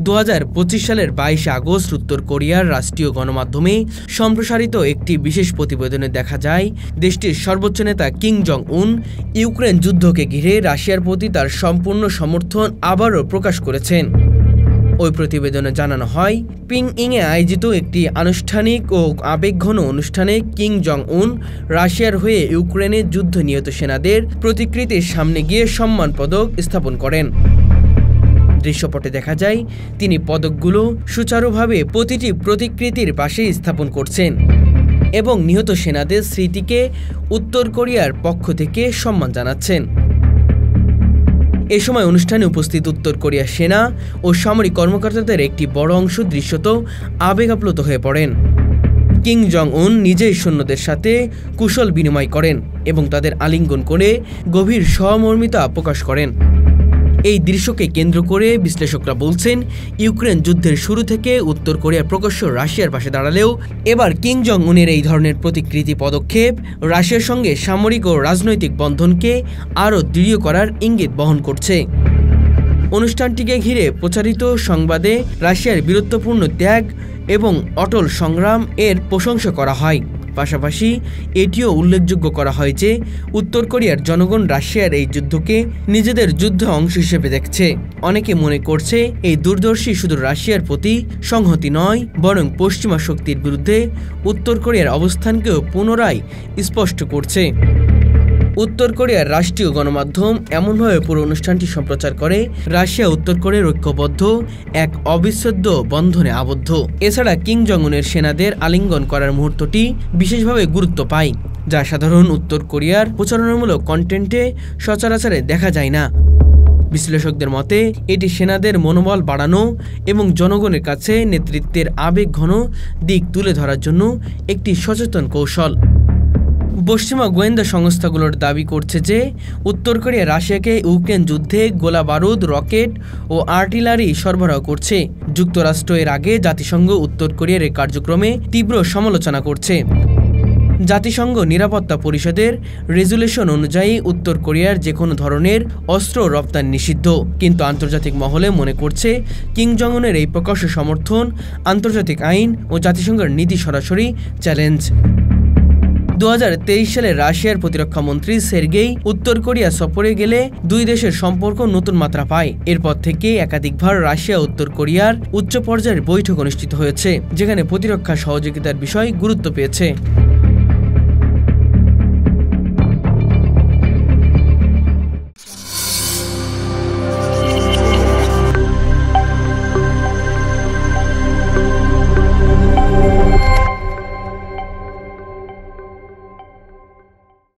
2025 সালের 22 আগস্ট উত্তর কোরিয়ার রাষ্ট্রীয় গণমাধ্যমে সম্প্রসারিত একটি বিশেষ প্রতিবেদনে দেখা যায় দেশটির সর্বোচ্চ নেতা কিম জং উন ইউক্রেন যুদ্ধকে ঘিরে রাশিয়ার প্রতি তার সম্পূর্ণ সমর্থন আবারও প্রকাশ করেছেন। ওই প্রতিবেদনে জানানো হয়, পিংইংয়ে আয়োজিত একটি আনুষ্ঠানিক ও আবেগঘন অনুষ্ঠানে কিম জং উন রাশিয়ার হয়ে ইউক্রেনে যুদ্ধ নিহত সেনাদের প্রতিকৃতির সামনে গিয়ে সম্মান পদক স্থাপন করেন। দৃশ্যপটে দেখা যায় তিনি পদকগুলো সুচারুভাবে প্রতিটি প্রতিকৃতির পাশে স্থাপন করছেন এবং নিহত সেনাদের স্মৃতিকে উত্তর কোরিয়ার পক্ষ থেকে সম্মান জানাচ্ছেন। এ সময় অনুষ্ঠানে উপস্থিত উত্তর কোরিয়ার সেনা ও সামরিক কর্মকর্তাদের একটি বড় অংশ দৃশ্যত আবেগাপ্লুত হয়ে পড়েন। কিম জং উন নিজেই সৈন্যদের সাথে কুশল বিনিময় করেন এবং তাদের আলিঙ্গন করে গভীর সহমর্মিতা প্রকাশ করেন। এই দৃশ্যকে কেন্দ্র করে বিশ্লেষকরা বলছেন, ইউক্রেন যুদ্ধের শুরু থেকে উত্তর কোরিয়া প্রকাশ্য রাশিয়ার পাশে দাঁড়ালেও এবার কিম জং উনের এই ধরনের প্রতিকৃতি পদক্ষেপ রাশিয়ার সঙ্গে সামরিক ও রাজনৈতিক বন্ধনকে আরও দৃঢ় করার ইঙ্গিত বহন করছে। অনুষ্ঠানটিকে ঘিরে প্রচারিত সংবাদে রাশিয়ার বীরত্বপূর্ণ ত্যাগ এবং অটল সংগ্রাম এর প্রশংসা করা হয়। পাশাপাশি এটিও উল্লেখযোগ্য করা হয় যে উত্তর কোরিয়ার জনগণ রাশিয়ার এই যুদ্ধকে নিজেদের যুদ্ধ অংশ হিসেবে দেখছে। অনেকে মনে করছে এই দূরদর্শী শুধু রাশিয়ার প্রতি সংহতি নয়, বরং পশ্চিমা শক্তির বিরুদ্ধে উত্তর কোরিয়ার অবস্থানকেও পুনরায় স্পষ্ট করছে। উত্তর কোরিয়ার রাষ্ট্রীয় গণমাধ্যম এমনভাবে পুরো অনুষ্ঠানটি সম্প্রচার করে রাশিয়া উত্তর কোরিয়ার ঐক্যবদ্ধ এক অবিচ্ছেদ্য বন্ধনে আবদ্ধ। এছাড়া কিম জং উনের সেনাদের আলিঙ্গন করার মুহূর্তটি বিশেষভাবে গুরুত্ব পায়, যা সাধারণ উত্তর কোরিয়ার প্রচারণামূলক কন্টেন্টে সচরাচরে দেখা যায় না। বিশ্লেষকদের মতে এটি সেনাদের মনোবল বাড়ানো এবং জনগণের কাছে নেতৃত্বের আবেগঘন দিক তুলে ধরার জন্য একটি সচেতন কৌশল। পশ্চিমা গোয়েন্দা সংস্থাগুলোর দাবি করছে যে উত্তর কোরিয়া রাশিয়াকে ইউক্রেন যুদ্ধে গোলা বারুদ, রকেট ও আর্টিলারি সরবরাহ করছে। যুক্তরাষ্ট্র এর আগে জাতিসংঘ উত্তর কোরিয়ার এই কার্যক্রমে তীব্র সমালোচনা করছে। জাতিসংঘ নিরাপত্তা পরিষদের রেজুলেশন অনুযায়ী উত্তর কোরিয়ার যে কোনো ধরনের অস্ত্র রপ্তানি নিষিদ্ধ, কিন্তু আন্তর্জাতিক মহলে মনে করছে কিম জং উনের এই প্রকাশ্য সমর্থন আন্তর্জাতিক আইন ও জাতিসংঘের নীতি সরাসরি চ্যালেঞ্জ। 2023 সালে রাশিয়ার প্রতিরক্ষা মন্ত্রী সের্গেই উত্তর কোরিয়া সফরে গেলে দুই দেশের সম্পর্ক নতুন মাত্রা পায়। এরপর থেকে একাধিকবার রাশিয়া উত্তর কোরিয়ার উচ্চ পর্যায়ের বৈঠক অনুষ্ঠিত হয়েছে, যেখানে প্রতিরক্ষা সহযোগিতার বিষয় গুরুত্ব পেয়েছে।